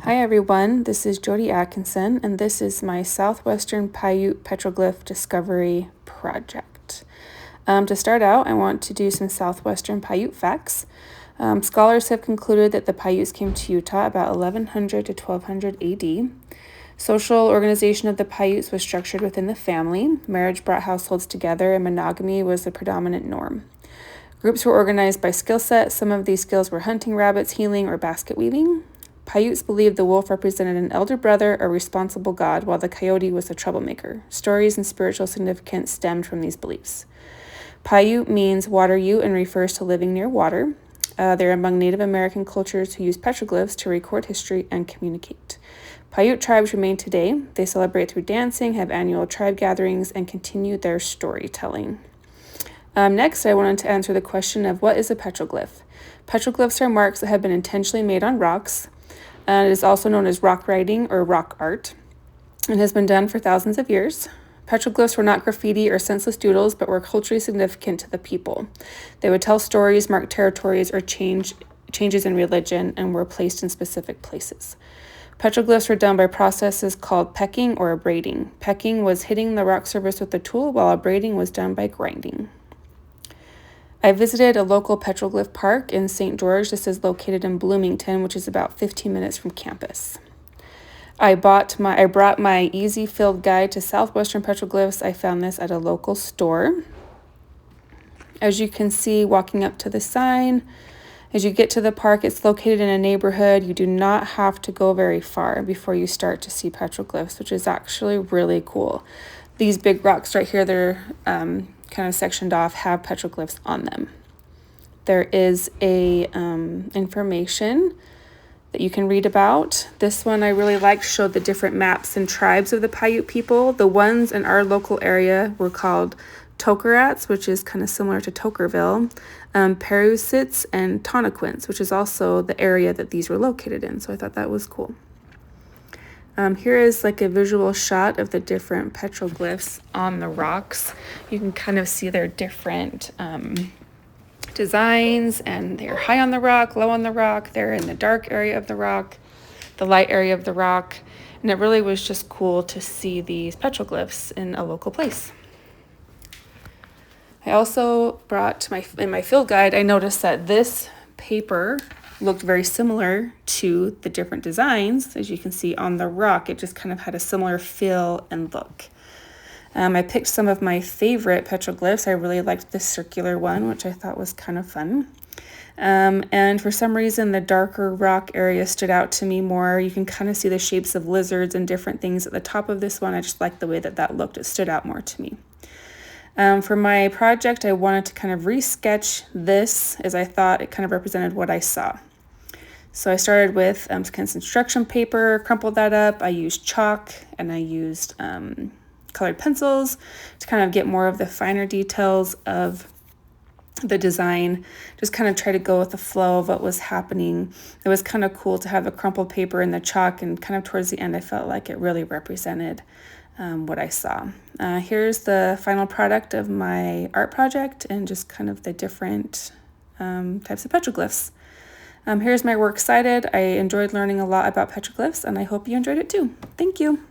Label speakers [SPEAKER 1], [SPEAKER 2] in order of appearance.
[SPEAKER 1] Hi everyone, this is Jodi Atkinson, and this is my Southwestern Paiute Petroglyph Discovery Project. To start out, I want to do some Southwestern Paiute facts. Scholars have concluded that the Paiutes came to Utah about 1100 to 1200 AD. Social organization of the Paiutes was structured within the family. Marriage brought households together, and monogamy was the predominant norm. Groups were organized by skill set. Some of these skills were hunting rabbits, healing, or basket weaving. Paiutes believed the wolf represented an elder brother or responsible god, while the coyote was a troublemaker. Stories and spiritual significance stemmed from these beliefs. Paiute means water ute and refers to living near water. They're among Native American cultures who use petroglyphs to record history and communicate. Paiute tribes remain today. They celebrate through dancing, have annual tribe gatherings, and continue their storytelling. Next, I wanted to answer the question of what is a petroglyph. Petroglyphs are marks that have been intentionally made on rocks. It is also known as rock writing or rock art and has been done for thousands of years. Petroglyphs were not graffiti or senseless doodles, but were culturally significant to the people. They would tell stories, mark territories, or changes in religion, and were placed in specific places. Petroglyphs were done by processes called pecking or abrading. Pecking was hitting the rock surface with a tool, while abrading was done by grinding. I visited a local petroglyph park in St. George. This is located in Bloomington, which is about 15 minutes from campus. I brought my easy field guide to Southwestern petroglyphs. I found this at a local store. As you can see, walking up to the sign, as you get to the park, it's located in a neighborhood. You do not have to go very far before you start to see petroglyphs, which is actually really cool. These big rocks right here, they're kind of sectioned off, have petroglyphs on them. There is a information that you can read about. This one I really liked, showed the different maps and tribes of the Paiute people. The ones in our local area were called Tokerats, which is kind of similar to Tokerville, Perussits, and Tonnequins, which is also the area that these were located in. So I thought that was cool. Here is like a visual shot of the different petroglyphs on the rocks. You can kind of see their different designs, and they're high on the rock, low on the rock. They're in the dark area of the rock, the light area of the rock. And it really was just cool to see these petroglyphs in a local place. I also brought in my field guide, I noticed that this paper looked very similar to the different designs. As you can see on the rock, it just kind of had a similar feel and look. I picked some of my favorite petroglyphs. I really liked this circular one, which I thought was kind of fun. And for some reason, the darker rock area stood out to me more. You can kind of see the shapes of lizards and different things at the top of this one. I just liked the way that looked. It stood out more to me. For my project, I wanted to kind of resketch this, as I thought it kind of represented what I saw. So I started with some construction paper, crumpled that up. I used chalk, and I used colored pencils to kind of get more of the finer details of the design. Just kind of try to go with the flow of what was happening. It was kind of cool to have the crumpled paper and the chalk, and kind of towards the end, I felt like it really represented what I saw. Here's the final product of my art project, and just kind of the different types of petroglyphs. Here's my works cited. I enjoyed learning a lot about petroglyphs, and I hope you enjoyed it too. Thank you.